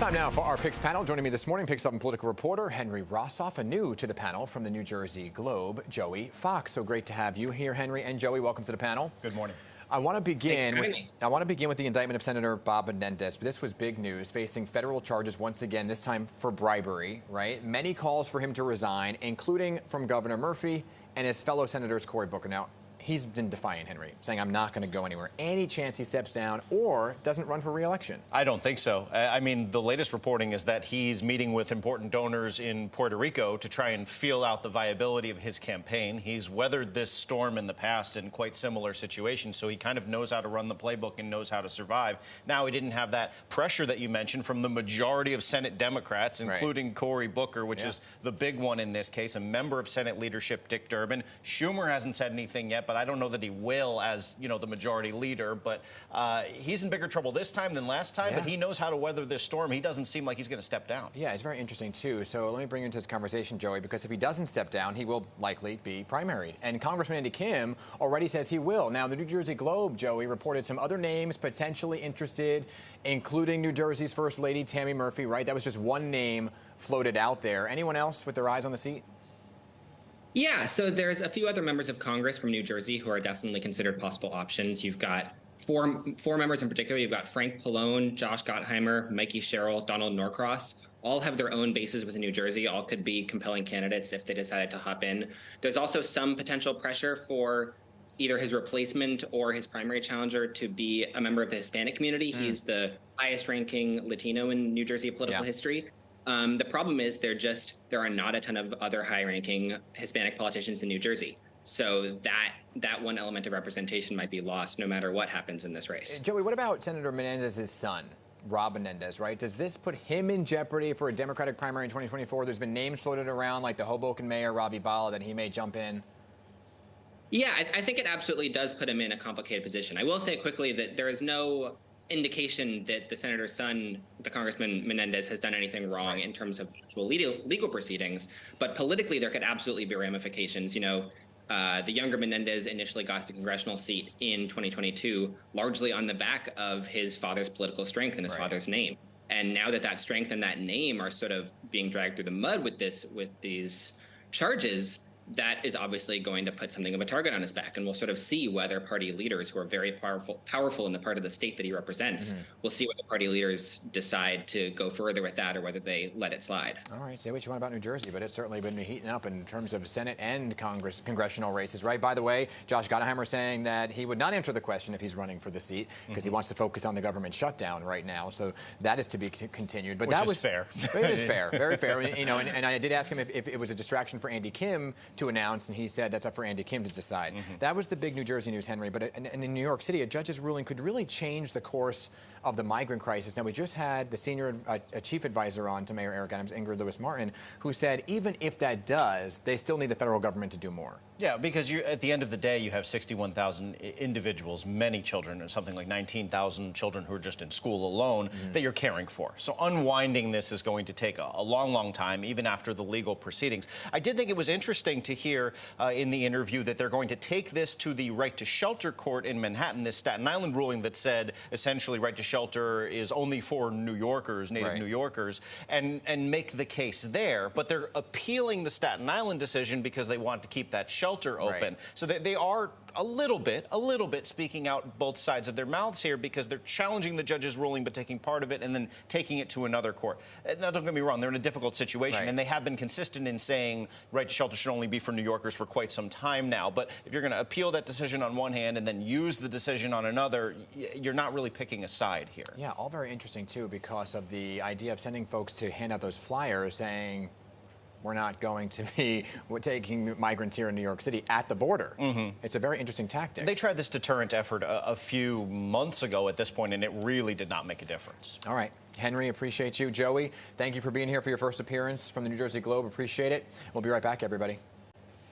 Time now for our PIX panel. Joining me this morning, PIX Up and political reporter Henry Rosoff, and new to the panel from the New Jersey Globe, Joey Fox. So great to have you here, Henry and Joey. Welcome to the panel. Good morning. I want to begin with the indictment of Senator Bob Menendez. But this was big news, facing federal charges once again, this time for bribery, right? Many calls for him to resign, including from Governor Murphy and his fellow senators Cory Booker. Now, he's been defiant, Henry, saying, I'm not going to go anywhere. Any chance he steps down or doesn't run for re-election? I don't think so. I mean, the latest reporting is that he's meeting with important donors in Puerto Rico to try and feel out the viability of his campaign. He's weathered this storm in the past in quite similar situations, so he kind of knows how to run the playbook and knows how to survive. Now, he didn't have that pressure that you mentioned from the majority of Senate Democrats, including Cory Booker, which is the big one in this case, a member of Senate leadership, Dick Durbin. Schumer hasn't said anything yet, but I don't know that he will as, you know, the majority leader. But he's in bigger trouble this time than last time, but he knows how to weather this storm. He doesn't seem like he's going to step down. Yeah, it's very interesting, too. So let me bring you into this conversation, Joey, because if he doesn't step down, he will likely be primaried. And Congressman Andy Kim already says he will. Now, the New Jersey Globe, Joey, reported some other names potentially interested, including New Jersey's First Lady, Tammy Murphy, right? That was just one name floated out there. Anyone else with their eyes on the seat? Yeah, so there's a few other members of Congress from New Jersey who are definitely considered possible options. You've got four members in particular. You've got Frank Pallone, Josh Gottheimer, Mikey Sherrill, Donald Norcross. All have their own bases within New Jersey. All could be compelling candidates if they decided to hop in. There's also some potential pressure for either his replacement or his primary challenger to be a member of the Hispanic community. He's the highest-ranking Latino in New Jersey political history. The problem is there are not a ton of other high-ranking Hispanic politicians in New Jersey. So that one element of representation might be lost no matter what happens in this race. Joey, what about Senator Menendez's son, Rob Menendez, right? Does this put him in jeopardy for a Democratic primary in 2024? There's been names floated around like the Hoboken mayor, Robbie Balla, that he may jump in. Yeah, I think it absolutely does put him in a complicated position. I will say quickly that there is no indication that the senator's son, the Congressman Menendez, has done anything wrong in terms of actual legal proceedings. But politically, there could absolutely be ramifications. You know, the younger Menendez initially got his congressional seat in 2022, largely on the back of his father's political strength and his father's name. And now that strength and that name are sort of being dragged through the mud with these charges, that is obviously going to put something of a target on his back. And we'll sort of see whether party leaders who are very powerful in the part of the state that he represents, we'll see whether party leaders decide to go further with that or whether they let it slide. All right, say what you want about New Jersey, but it's certainly been heating up in terms of Senate and congressional races, right? By the way, Josh Gottheimer saying that he would not answer the question if he's running for the seat because he wants to focus on the government shutdown right now. So that is to be continued. But that was fair. It is fair, very fair. You know, and I did ask him if it was a distraction for Andy Kim to announce, and he said that's up for Andy Kim to decide. That was the big New Jersey news, Henry. But in New York City, a judge's ruling could really change the course of the migrant crisis. Now, we just had the senior chief advisor on to Mayor Eric Adams, Ingrid Lewis-Martin, who said even if that does, they still need the federal government to do more. Yeah, because at the end of the day, you have 61,000 individuals, many children, or something like 19,000 children who are just in school alone that you're caring for. So unwinding this is going to take a long, long time, even after the legal proceedings. I did think it was interesting to hear in the interview that they're going to take this to the right to shelter court in Manhattan, this Staten Island ruling that said essentially right to shelter is only for New Yorkers, native New Yorkers, and make the case there. But they're appealing the Staten Island decision because they want to keep that shelter open. So they are a little bit speaking out both sides of their mouths here because they're challenging the judge's ruling but taking part of it and then taking it to another court. Now, don't get me wrong, they're in a difficult situation, and they have been consistent in saying right to shelter should only be for New Yorkers for quite some time now. But if you're going to appeal that decision on one hand and then use the decision on another, you're not really picking a side here. Yeah, all very interesting, too, because of the idea of sending folks to hand out those flyers saying, we're not going to be taking migrants here in New York City at the border. It's a very interesting tactic. They tried this deterrent effort a few months ago at this point, and it really did not make a difference. All right. Henry, appreciate you. Joey, thank you for being here for your first appearance from the New Jersey Globe. Appreciate it. We'll be right back, everybody.